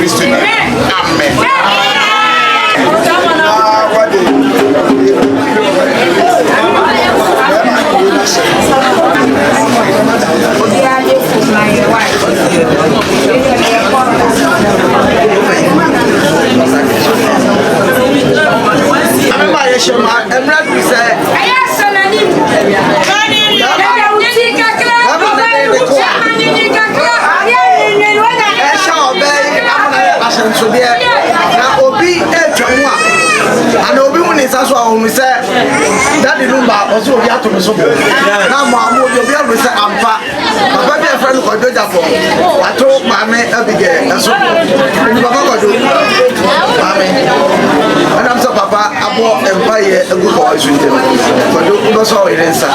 Kristo ni. Amen. Daddy Lumba also be out to me so. Now, Mamma, you'll be able to say, I'm fat. My baby friend called Jojo. I told Mammy Abigail, and so Papa do. Mammy, and I'm so Papa, I bought Empire a good boy. But you saw it inside.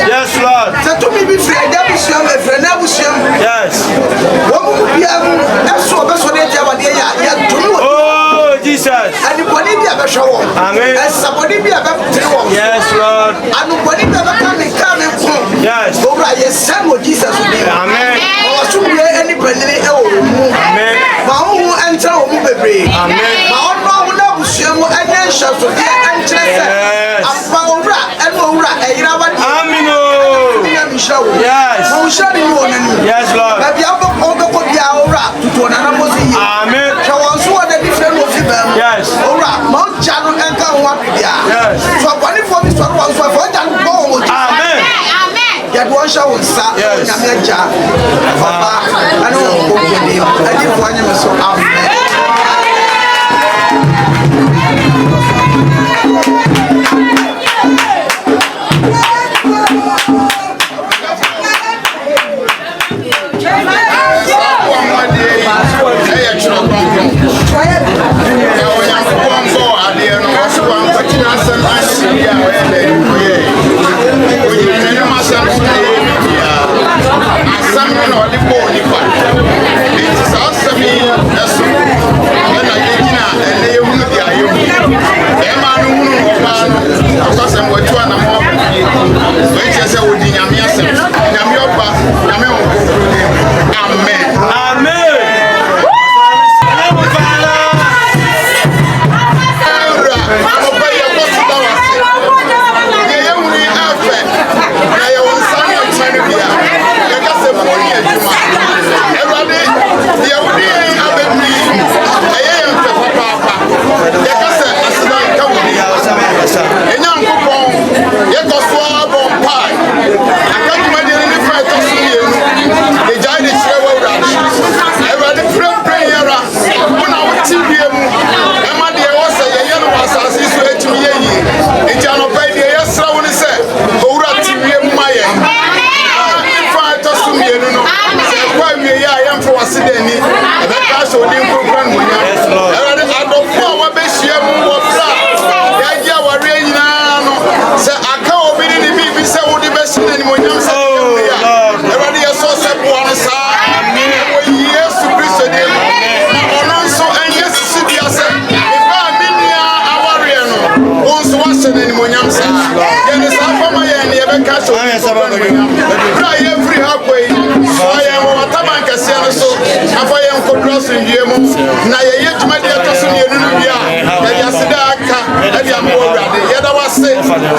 Yes, Lord. Oh, Jesus. Amen. Yes, Lord. Yes. Amen. Yes, Lord. Amen. Yes. That one shall start. Yes. I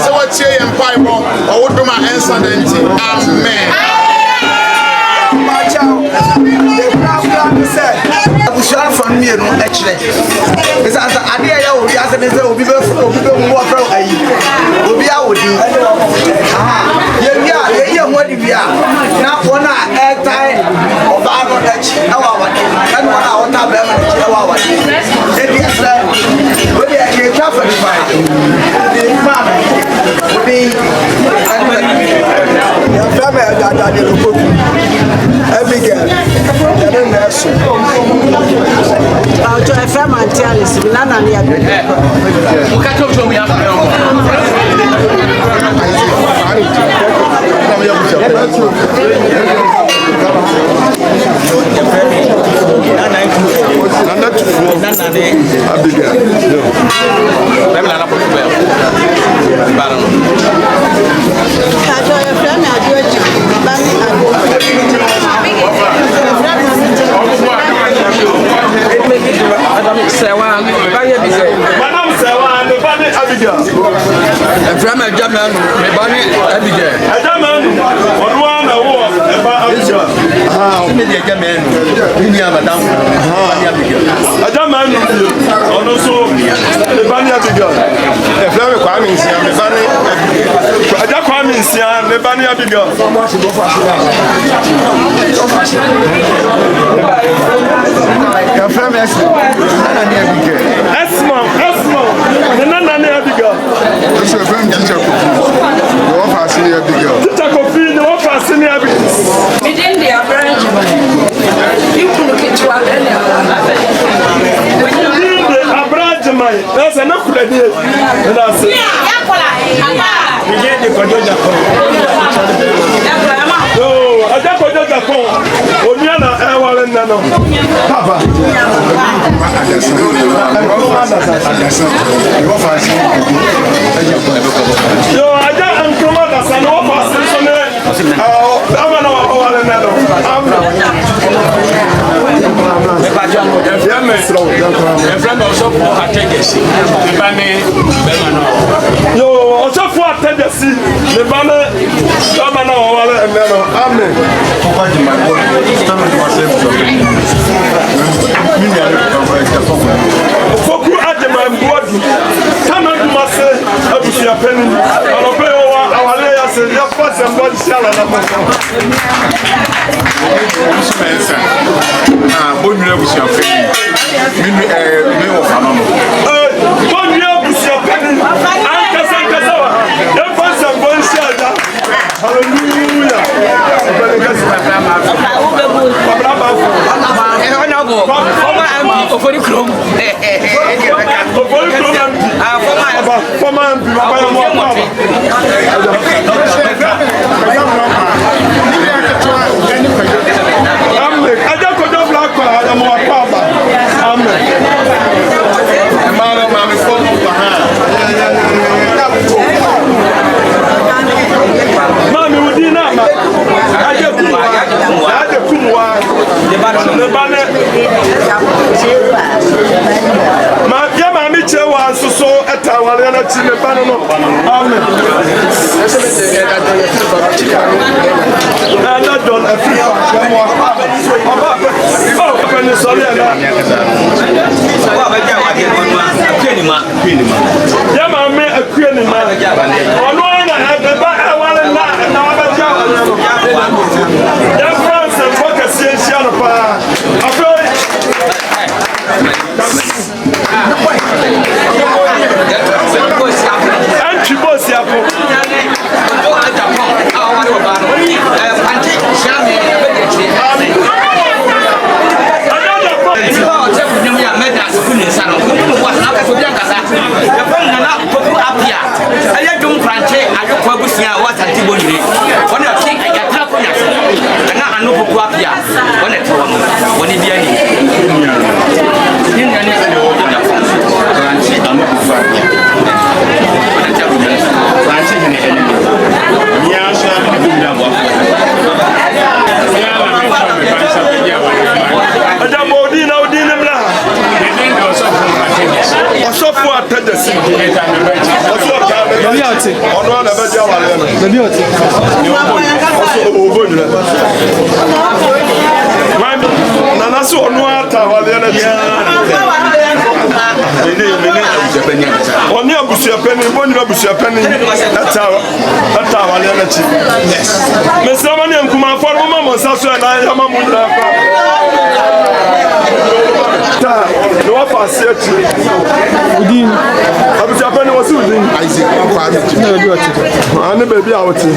So what you and Bible or what do my answer then? Amen. Abushara from me no actually. It's as I did obi as an obi be wo fra ayi. Obi a wodi. Ye ho di bia. Na wona airtime oba no echi e wa wadi. And wona wona be ma echi e wa wadi. E bi asla. Obi e ke tra for the fight. The man. Obi ya fama ya da de lokoku. Abigail. Ya no na so. Auto FM Antialis, Nana Nia. Madam Sewa, the Bani Abigail. From a German, Mebani Abigail. A German, one war about Abigail. Media German, India, Madame Abigail. A German, also the Bani Abigail. The flower coming, the Bani. A Japan is the Bani Abigail. Your friend is Nana Abigail. Esmo, the Nana Abigail. That's your friend, teacher. You offer senior Abigail. Teacher Kofi, the offer senior Abigail. Within their branch, you look at what That's enough for the day. That's it. I just got the phone. Oniana, I want to know. Papa. Yo, I just am coming as an officer. Yo, also for attendance, the banner, Samana, and Amen. Foku at my body, come on, must say, I will see a penny. I'll pay our layers and your first and one shall. Osofo atajasi. Osofo atajasi. Ono na be dia wale no. Baby oti. Osofo obonye. Mami, nana so ono ata wale na dia. Oni abusia peni, boni abusia peni. Ata wale na chi. Yes. Mesama ni nkuma afọ mama saso na ya mamu na fa. Ta, no afase ati. Udin. Abusia peni wasi udin. Isaac Papa. Na baby oti. Ani baby a oti.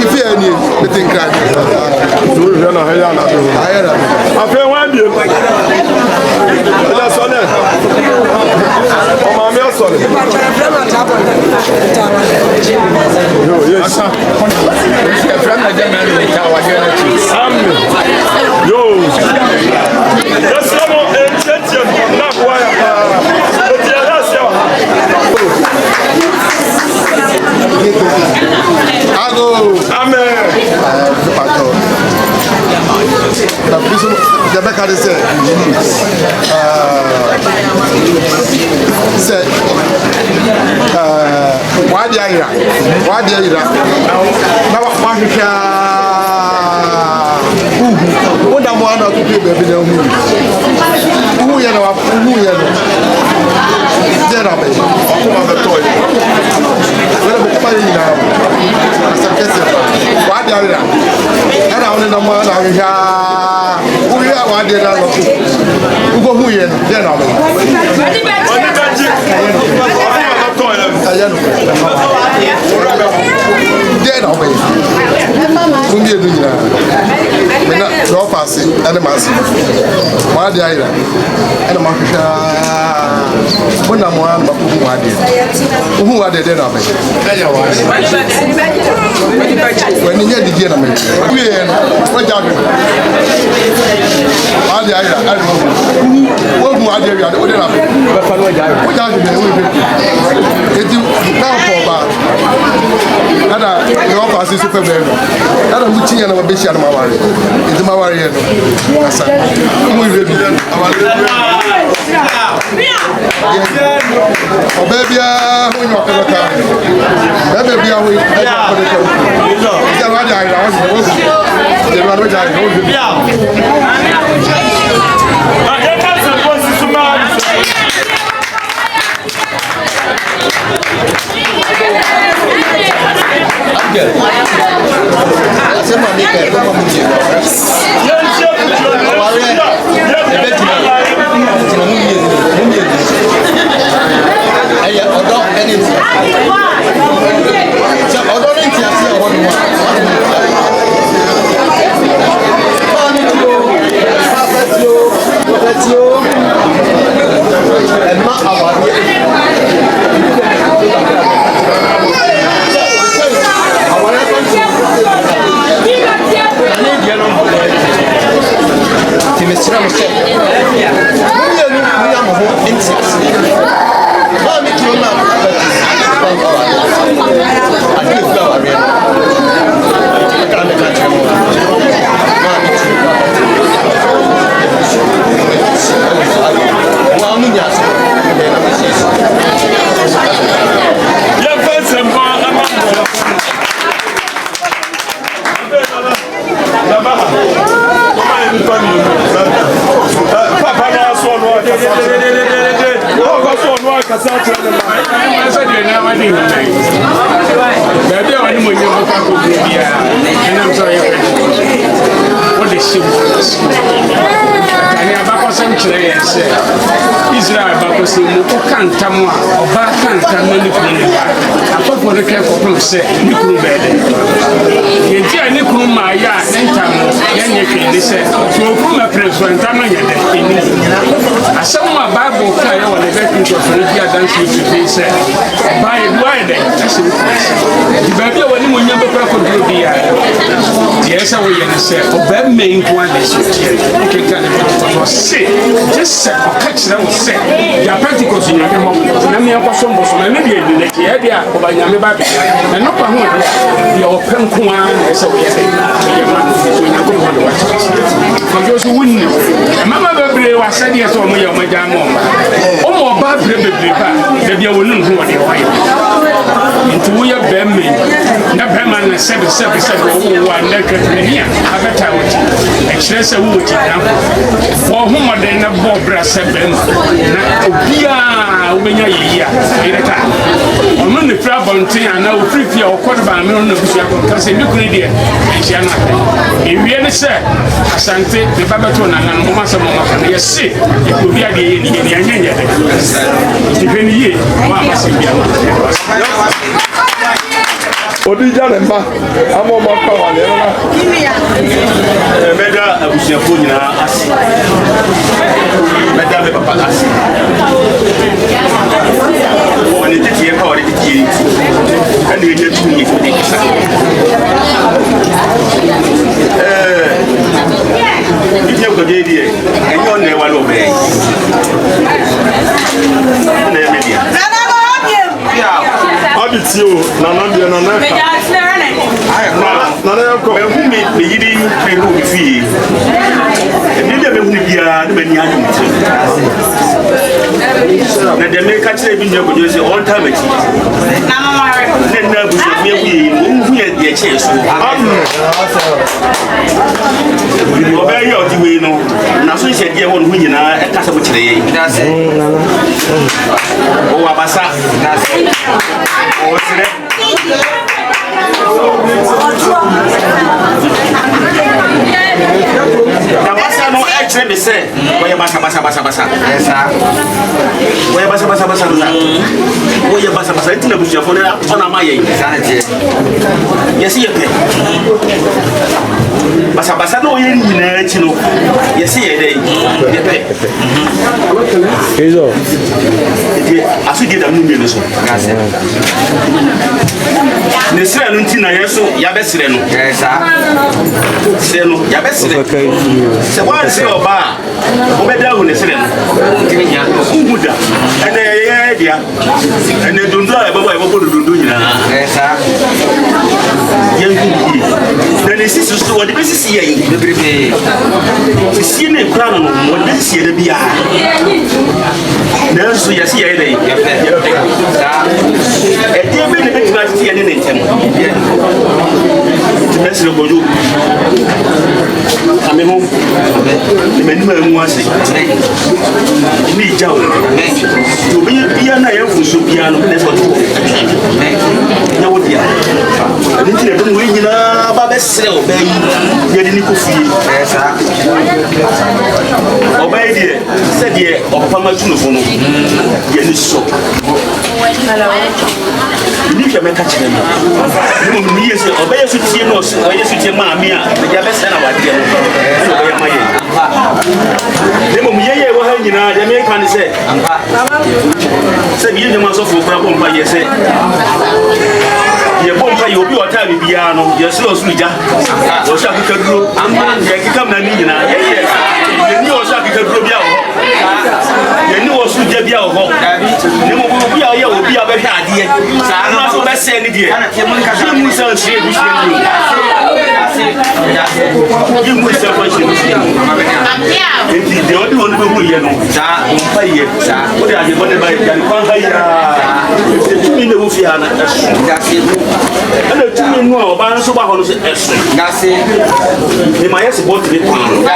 Ife ani, metin crack. So we na haya na do. Ayera. Afa wan bi. Ala sone. O ma mi asore. Yo, yes. Friend na dem na ta wa dia na chi. Amen. Yo. Yes, come on, attention. Na kwaya pa. Ago. Amen. Pastor. The prison the back had said why the ira now what wonder mo ana to pay baby na who ya no there na be okuma be toy wala be kama ni na asa kese why the ira era on na mo na hia who ya why the ira no ugo who ya there na be there na be kumbi edu nyina mena no pass ene mas why the ira ene ma hia bona mo an ba ku who wade there na be when you get the na me we what jage why the ira I wo mu ade wi ade o dey na be what jage be we eti now for ba ada no pass super be ada mu tinya na be shia na mawari eti mawari no asa mu ire bi o baby hu nyo ko ta baby hu e ko de ko ya wa ja ira wa je wa ja ira o bi Israel bakosi mu okantamu a oba kantamu ni kunu ba afofo ne kɛ kɔpem sɛ ne kunu bɛɛde yɛnti a ne kunu ma yɛ a ne ntam no yɛnyɛ hwɛde sɛ sɛ okunu mɛpere so ntam no yɛ dɛ ɛni asɛm a bible ka yɛ wɔ ne bɛtwi ntɔfo bi adanse fifi sɛ ɔba yɛ du ayɛ dɛ ɛsɛ ne kunu sɛ di baabi a wɔne mu nya bɛkora kɔduro bi a deɛ sɛ woyɛ ne sɛ ɔbaa mmɛn nko ade so ɔkeka ne bɛtɔ se gye sɛ ɔka kyerɛ wo sɛ ya pentecost nyame hɔ na me yakɔ so mbɔso na ne deɛ di n'akyi yɛ deɛ a ɔba nyame ba bɛka na nɔpa ho deɛ ɔpɛ nko ara na ɛsɛ woyɛ dɛ yɛ ma no so nyankopɔn de wakyerɛ kɔjɔ so wunni mama bebree wa sɛdeɛ sɛ ɔmo yɛ ɔmo gya mo ɔmo ɔba bebree ba dabi a wɔn nhu wɔde wɔyɛ nti woyɛ bɛrima na bɛrima no sɛbi ɔwɔ a na kakrani a abɛta wɔ ti ɛkyerɛ sɛ wowɔ ti na wɔn ho mɔden na bɔ bra sɛ bɛrima na obiara wobɛnya yɛyi a ɛyɛ ta ɔno ne fira abɔnten anaa ofiri fie a ɔkɔ de baame no na busua kɔ kasɛ ne kunu deɛ ɛhyia no atɛ ewie ne sɛ asante ne ba bɛto nana no moma sɛ mɔmɔ ka no yɛse obi adeɛ yɛ ne yɛ ne anyɛ dɛ hwɛ ne yie ɔma ama sɛ bia Odija ne mba ama ọmọ pa wà lẹ́nu náà. Mẹ́dá abusuafo nyinaa ase. Mẹ́dá bẹ papa ase. Wọ́n ní tètè yẹ ká wọ́n ní tètè yẹ ẹni yẹn nyẹ tún yẹ fún mi kisa. Ibi yẹn kọjá yẹ ẹ̀yọ́ ọ̀nà ẹ̀wà lọ bẹ̀rẹ̀. Ẹ̀nà ẹ̀ mẹ́lìá. Abi ti o nana deɛ nana ka nana yɛ kɔ. Mɛhu mi ne yiri fɛn o fi ye ɛdi dɛ mɛhu ni biara ne bɛ ni adi mu ti na dɛ mɛ ka kyerɛ bi nyɛ ko jɛ sɛ ɔn ta mɛ ti ne nna busu mi ewu ye o mu yɛ deɛ kyɛ so ɔbɛ yɛ ɔdi wei no na so hyɛ deɛ wɔ ne ho nyinaa ɛkasa mo kyerɛ yɛ ɔwɔ abasa ɔsrɛ na basa no ɛkyerɛ me sɛ wɔyɛ basa wɔyɛ basa wɔyɛ basa nti na busuafo no ɔna ama yɛn yɛse yɛ pɛ basa na ɔyɛ nyinaa akyi no yɛse yɛ dɛ yɛpɛ nti asodie dam no mmienu so ne serɛ no nti na yɛ so yɛabɛserɛ no serɛ no yɛabɛserɛ sɛ woanserɛ ɔba a wobɛda ahu ne serɛ no wohu da ɛnɛ yɛyɛ dea ɛnɛ dondo a yɛbɛbɔ yɛbɛbɔ dodondo nyinaa yɛnhu yie na ne sisi so wɔde bɛsisi yɛn sisie ne kora no no wɔde bɛsisi yɛ da biara nanso yɛse yɛyɛ dɛ yɛpɛ ɛdeɛ bɛ ne bɛtumi atete yɛ ne ne ntɛm nti mɛserɛ kɔdwo ame ho ne m'anim a mu ase ne gya wo nti obɛyɛ bia no a yɛmfo so biara no bɛnɛ sɛ ɔde nyɛ wo dea ɛno nti na ɛdom wei nyinaa ba bɛserɛ ɔbaa yi yɛde ne kɔ fie ɔbaa yi deɛ sɛdeɛ ɔpapa ma tunofo no yɛne sɔ ni hwɛ mɛka kyerɛ no ne mmom yie sɛ ɔbɛyɛ so tie no ɔyɛ so tie maame a ɛde abɛsɛ na wadeɛ no ɛne ɔbɛyɛ ma yɛ ne mmom yɛyɛ wɔ ha nyinaa deɛ meka ne sɛ biyɛ nyɛma asɔfoɔ kora bɔ mpa yɛ sɛ yɛbɔ mpa yɛ obi ɔtaa biribiara no yɛserɛ ɔsoro gya ɔhyɛ akekaduro yɛkeka mna ne nyinaa yɛni ɔhyɛ akekaduro bia wɔ hɔ yɛni wɔ soro gya bia wɔ hɔ ne mmom obi a ɔyɛ obi a bɛhwɛ adeɛ na so bɛsɛ ne deɛ yɛmu sɛ nhyerɛ busua mu yɛmu sɛ fa nhyerɛ busua mu enti deɛ ɔde wɔ no bɛhu yɛ no ɔmpa yɛ wode adebɔ ne ba yɛne kwan ha yɛa tumi ne wo fie ha no ɛso ɛna tumi no a ɔbaa no so ba hɔ no so ɛso nema yɛ se bɔte ne kwan no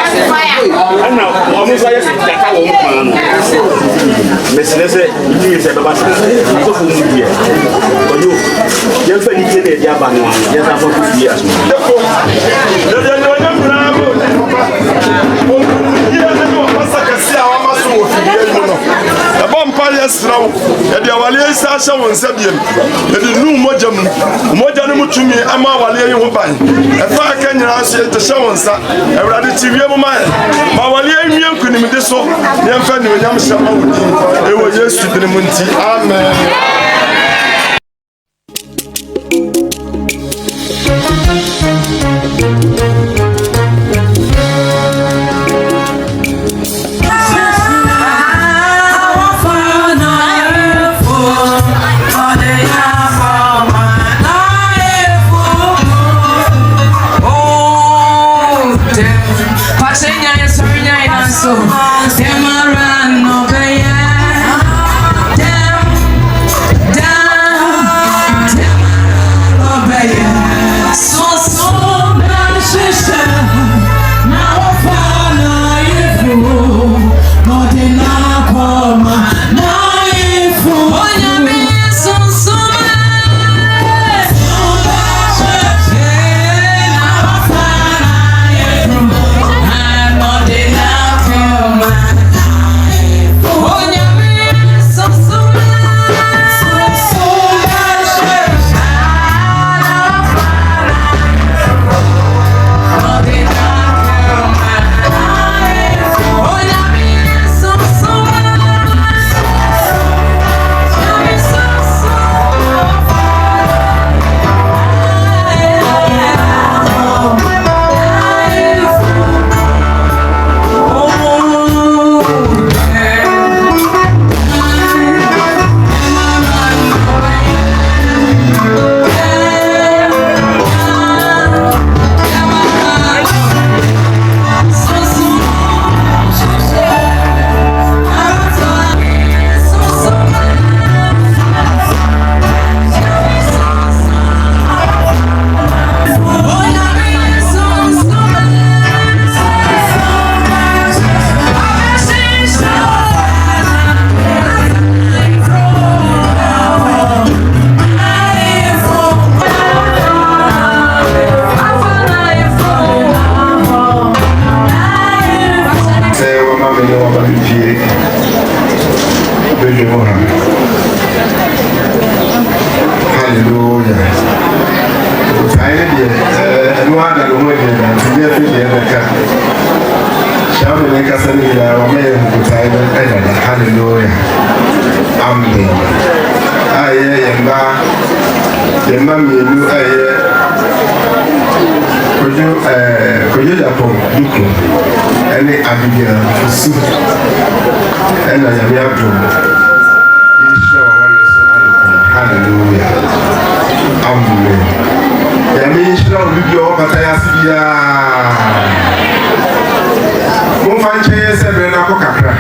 ɛna ɔmo nso ayɛ se gyata wɔ mo kwan no mesrɛ sɛ yie sɛ bɛba sa asɔfo mu deɛ ɔyo yɛmfa ne tie na ɛde aba no a yɛsa fa ko fie aso ɛbɔ mpa yɛ serɛ wo yɛde awaleɛ yi saa hyɛ wo nsa biam yɛde nu mmɔgya mu mmɔgya no mu tumi ɛma awaleɛ yi ho ban ɛfa aka nyinaa so yɛde hyɛ wo nsa awurade kyi wie mu ma yɛ ma awaleɛ yi nwie nkonimdi so ne yɛmfa nnuonyam hyɛ ma wo din ɛwɔ yesu dene mu nti amen. Passeña Hallelujah. I no other than when you get in the car. Shall we make us a little hallelujah. Amen. I am back. The mammy, you could you upon Duku any Abigail soup and I am your hallelujah. Amen. Yami shira obibi o bataya sibia. Mo fan che sebre na ko kakra.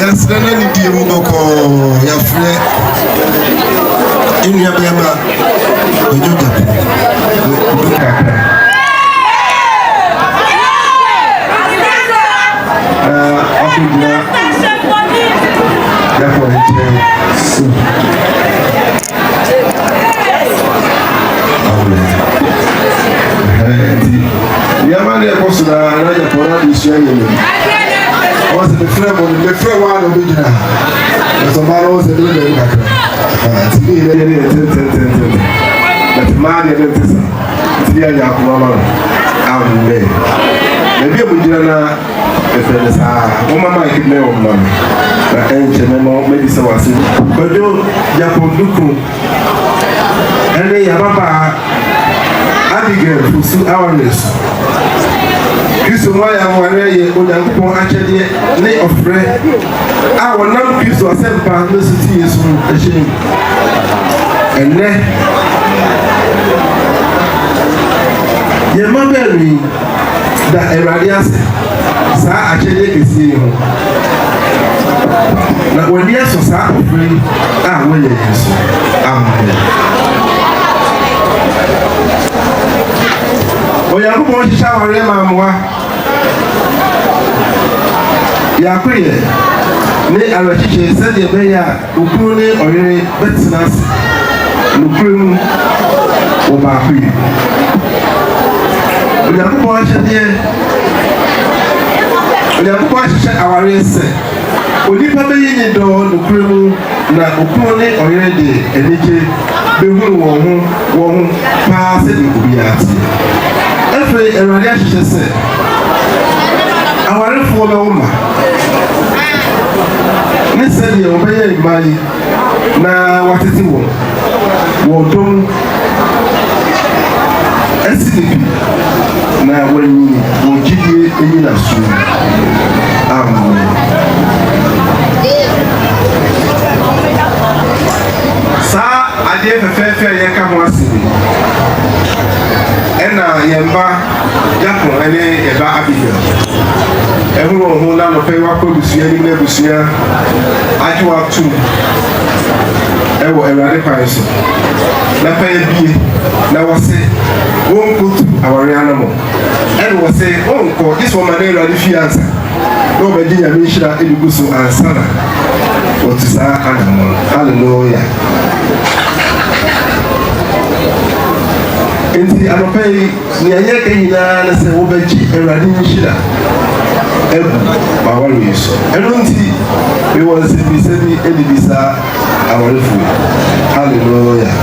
Yes, then I need to go your friend in your member. Was the friend of the friend one of the tomorrow was a little bit to be but man is a Yakuma. Amen. Maybe we did not if there is a woman might know money. But ancient maybe so was it. But you Yapunduku and they have Abigail who suit our list. Kristo moya mwareye Onyankopon akyede ne ofre a wonam Kristo asempa no siti Yesu ehye enne ye mabeli da Awurade ase saa akyede kesi ho na wodi aso saa ofre a woyɛ Yesu. Amen. Onyankopon hyehyɛ aware ma mmoa yakoye ne alakyekyɛ sɛdeɛ ɛbɛyɛ a okunu ne ɔyere bɛtena ase nokuru mu wɔ baako yi. Onyankopon ahyehyɛ aware sɛ onipa bɛyi ne dɔ nokuru mu na okunu ne ɔyere de anigye bɛhunu wɔn ho paa sɛdeɛ obiara te. Every Awurade said, our for the woman. Miss said, you obey my now what is it? Wodon SCP. Now, when you will give you in a soon. Sir, I gave a fair yakam Ena yemba Japan ene eba Abigail. Ehuro ho na no pe wa ko busua ni na busua ajuwa tu. Ewo Awurade Christ. Na pa bie na wose won put aware anamo. And was say, oh, this woman name Awurade fi answer. No be di ya mi hira eduguso ansana. What is our animal? Hallelujah. Enti anopai ni anyake hina na se wo baji Awurade nhira ebu ma waru Yesu eno nti we won se bi se ni edibisa awarefu. Hallelujah.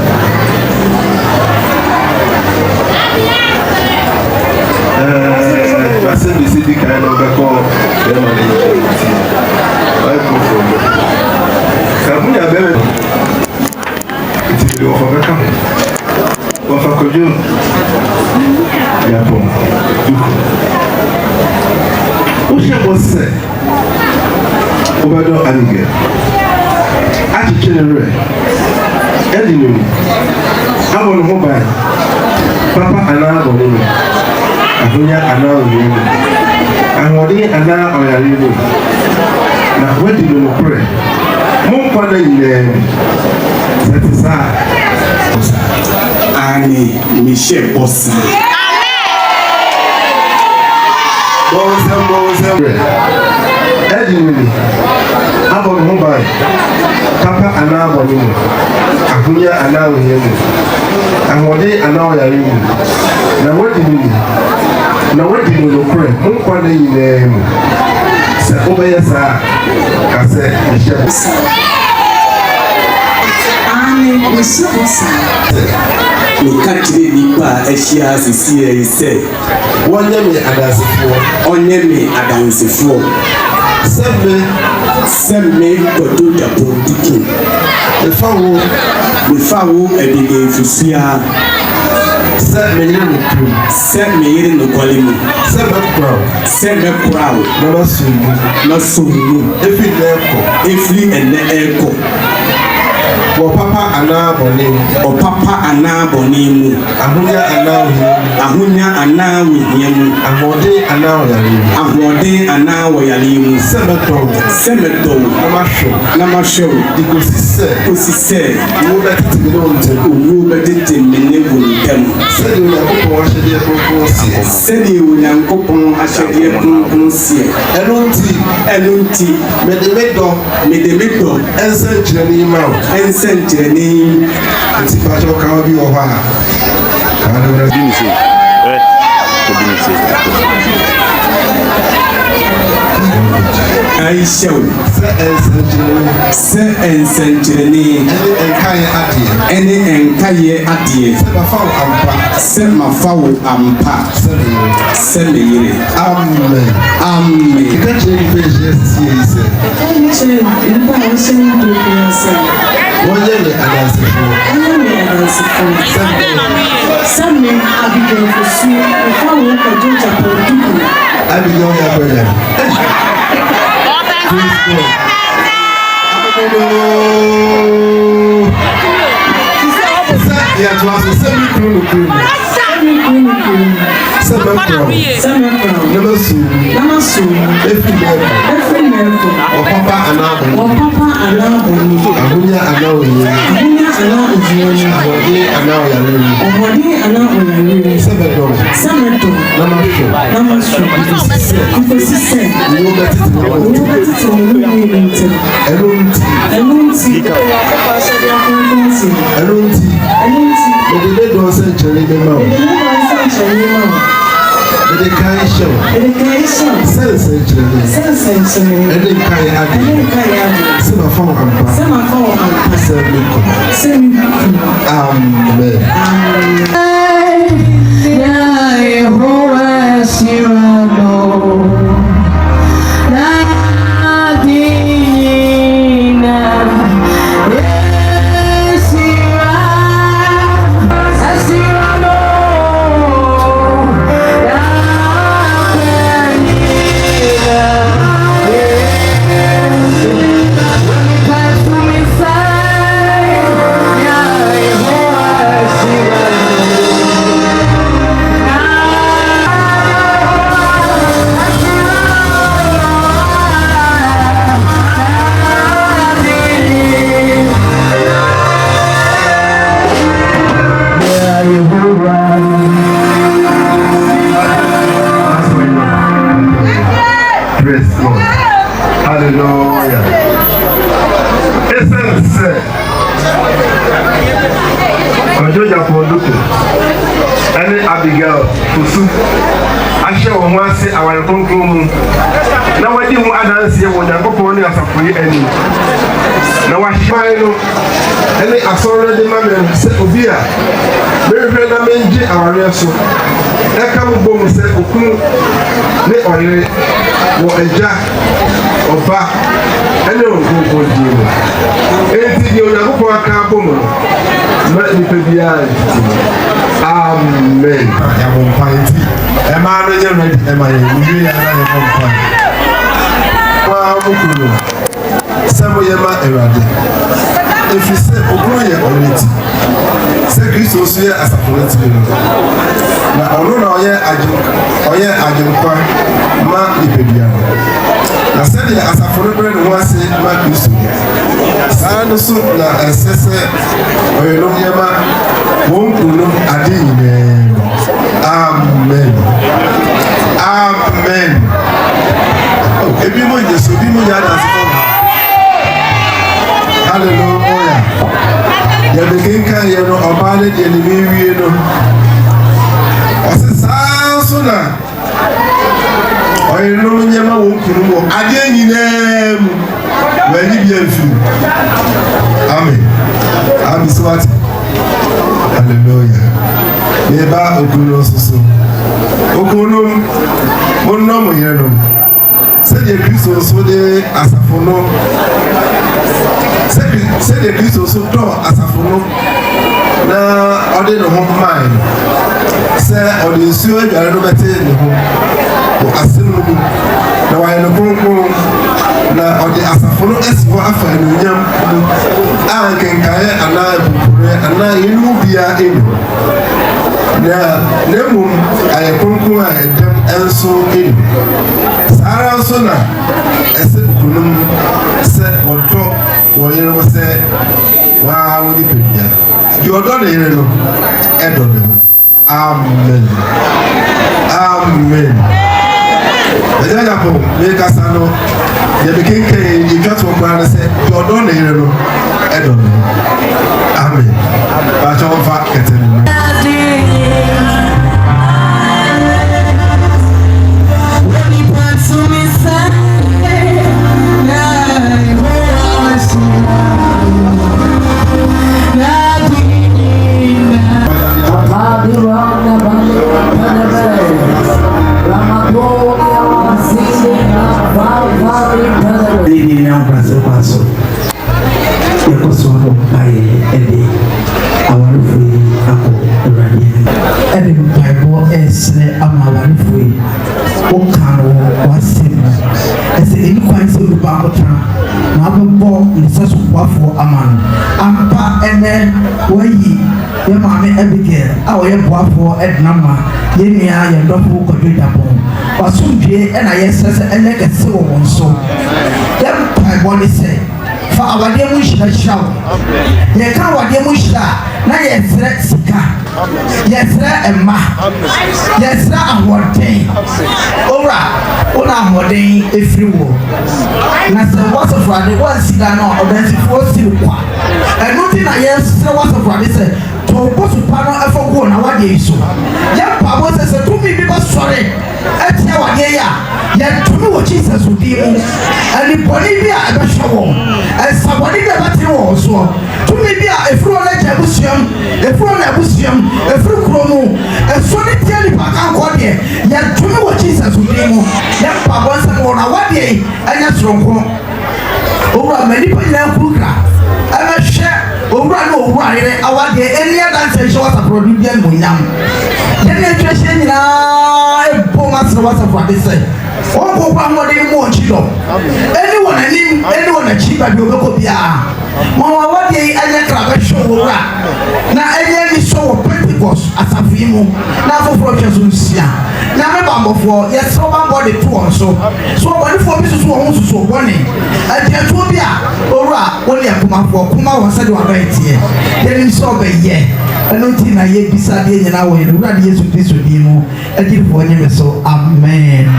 the kind of record them and I put from Kabunya Bebe. It is the offer come. Offer Kojo. Yapon. Usha Bosse. Obado Anige. Ati Chenere. Edinu. Abon Mobile. Papa Anabonimo. Ahunya Anabonimo. Ahodi Anabonimo. Na wedi no pray. Mo kwada yile. Setisa. Ani Michelle Bosse. Bonse. Edinu. Abon Mobile. Papa Anabonimo. Ahunya Anabonimo. Ahodi Anabonimo. Na wedi no pray. Mo kwada yile. Se obeye sa kase Michelle Bosse. Ani Michelle Bosse. Me country nipa ehia sisi ese. Wonye me adansifo. Semme koto japo tiki. Me fawo ebige fusia. Semme yire no kwalimu. Semme kwao. Na sumu. Efli ene eko. Papa Anabonimu. Ahunya Anawihemu. Ahode Anawoyalimu. Semeto. Namasho. Osise. Ubetiti menebunitemu. Sedi unyankopon ashedie kunsie. Elunti. Medemedo. Ensencheni Antipacho Kawabi Oha. Aisha Se ensencheni Eni enkaye adie Se mafawo ampa Se meyire Amen Wonye me adansifo. Semme Abigail Fosu, Fawo Kojo Japo Tuku. Abigail ya brother. Ya tu aso semi kunu. Namasu. Every miracle. O Papa Anabo. Ahunya Anaoye. Ahodi Anaoye. Semedo. Namasho. Kusise. Elunti. Medele don century me ma. Medele kai show. Century. Ede kai adi. Sema fon ampa. Amen. Praise God. Hallelujah. Essence. Ojo Japo Duku. Any Abigail Fosu. Ashe wo ho ase aware konkron mu. Na wadi mu adanse wo Nyankopon ne asafoye ani. Na wa hwan no any asore de ma me se obi a me hwe na menji aware so. Eka bom sɛ okunu ne ɔyere wɔ agya ɔba ɛne ɔnkonko die mu enti deɛ onyankopɔn aka abom no ma nipa biara amen yɛbɔ mpa nti ɛmaa no nyɛ ready ɛma yɛ wie yɛ ana yɛbɔ mpa waa mo kunu sɛ moyɛ ma awurade ɛfiri sɛ okunu yɛ ɔno ti sɛ kristo nso yɛ asafo no ti no na ɔno na ɔyɛ agyenkwa ma nipa biara na sɛdeɛ asafo no brɛ ne ho ase ma kristo saa no so na ɛsɛ sɛ ɔyɛnom yɛ ma wɔn kunu ade nyinaa amen amen ebi mo nyɛ so ebi mo nyɛ adanse fɔ ha hallelujah yɛbɛkenkan yɛ no ɔbaa no deɛ ne mewie no ɔse saa nso na ɔyerenom nyɛma wɔn kunu wɔ adeɛ nyinaa mu wɔani bia mfiri amen amen so wate hallelujah meba okunu nso so okunom monnɔ mo yerenom sɛdeɛ kristo nso de asafo no sɛdeɛ kristo nso dɔ asafo no na ɔde ne ho mae no sɛ ɔde nsuo adware no bɛte ne ho wɔ asɛm no mu na wayɛ no kronkron na ɔde asafo no asi hɔ afa anuonyam no a nkenkaeɛ anaa abuporɛ anaa yɛnom biara ɛni na mmom ayɛ kronkron a ɛdɛm nso ɛni saa ara nso na ɛsɛ okunom sɛ wɔdɔ wɔn yere wɔ sɛ waa wɔde pɛbia deɛ ɔdɔ ne yere no ɛdɔ ne ho amen amen ɛgya nyapɔ mekasa no yɛbɛkenkan yɛtwa to ɔkora no sɛ deɛ ɔdɔ ne yere no ɛdɔ ne ho amen baakyɛ wɔmfa kɛtɛ ne no Abigail, our boafo Ednama, Yemia, and Dofu Kodridapon, Wasundre, and I says, and like a silver so. Then I want to say, for our dear wish that shout. They can't what they wish that. Now, yes, Sika. Yes, and Ma. Yes, a wording. Ora, Ona Moding, if you will. And I said, what's a Friday? What's Sidano, or then if you will. And nothing I yes, what's a Friday said. Bosu pano efo go na wade iso ya pabo se tumi bi ba sore etia wade ya tumi wo Jesus odi mu ani boni bi a ebe hwo esa boni bi ba tiri wo so tumi bi a efuro na jabusiam efuro na busiam efuro kromu efo ni tie ni paka ko de ya tumi wo Jesus odi mu ya pabo se go na wade anya soronko owura mani pa na kukra ebe hwe owura no owura yere awade eni adanse hwe wasa produce munyam yene twese nyina ebo masro wasa for this onko kwa ngode mu ochilo eni wona nim eni wona chiba bi obeko bia mo awade anya kraba hwe owura na enya ni so Pentecost asafimu na foforo hwe nsia na me bambofo yes so bambo de to on so body for bi so won so boni adia to bia owura woni akomafo kuma won se de wa right here yene so be ye eno ti na ye bisa de nyina wo yene owura de Yesu Kristo di mu agirfo nyeme so amen.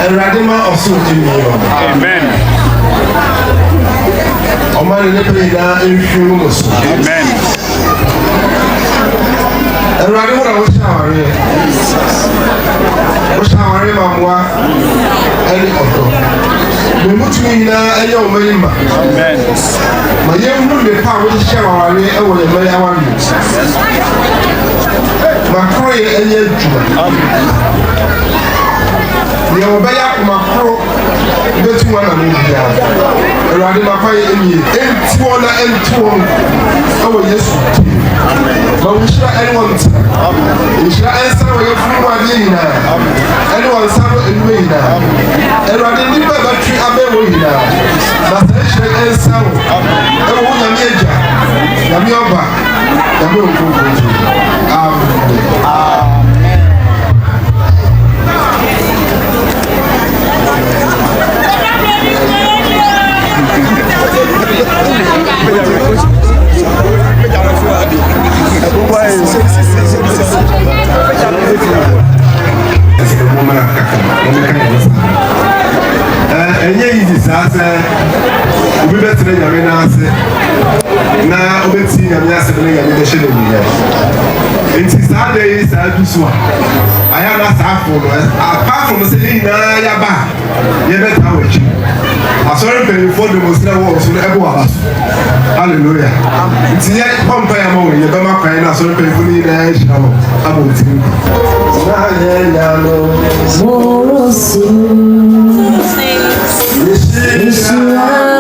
Radima of Amen. Omani ne pena infumus. Amen. Radima na washawari. Washawari mamwa eli oto. me mutumi na ɛyɛ o mɛyi ma ma yɛn mu ne pa wo hyɛ aware ɛwɔ yɛ mɛyi aware ma koro yɛ ɛyɛ adwuma deɛ wɔbɛyɛ akomakoro bɛtu wa na no biara awurade mapa yɛ ɛnie ɛntuɔ na ɛntuɔ ɛwɔ yesu ma wo hyira ɛne wɔ ntena nhyira ɛnsa wɔ yɛfunu mu adeɛ nyinaa ɛne wɔ nsa no ɛnume nyinaa awurade nnipa bɛtwe abɛwɔ nyinaa na saa hyira ɛnsa wo ɛwɔ wo nyame agya nyame ɔba nyame ɔnkonkonto amen ɛnyɛ yi di saa sɛ obi bɛtena nyame n'ase na obɛti nyame ase ne nyame bɛhyɛ n'aniyɛ nti saa da yi saa du so a ayɛ na saa afo no apart from sɛ ne nyinaa yɛaba a yɛbɛtaa wɔ akyi asɔre mpanyinfoɔ demonstrate wɔ so no ɛbɔ waba so hallelujah nti yɛ pɔmpa yɛ ma wɔ yɛbɛma kwan na asɔre mpanyinfoɔ no nyinaa ahyira wɔ ama wɔ tiri na yɛ nyalo Morosu Yeshua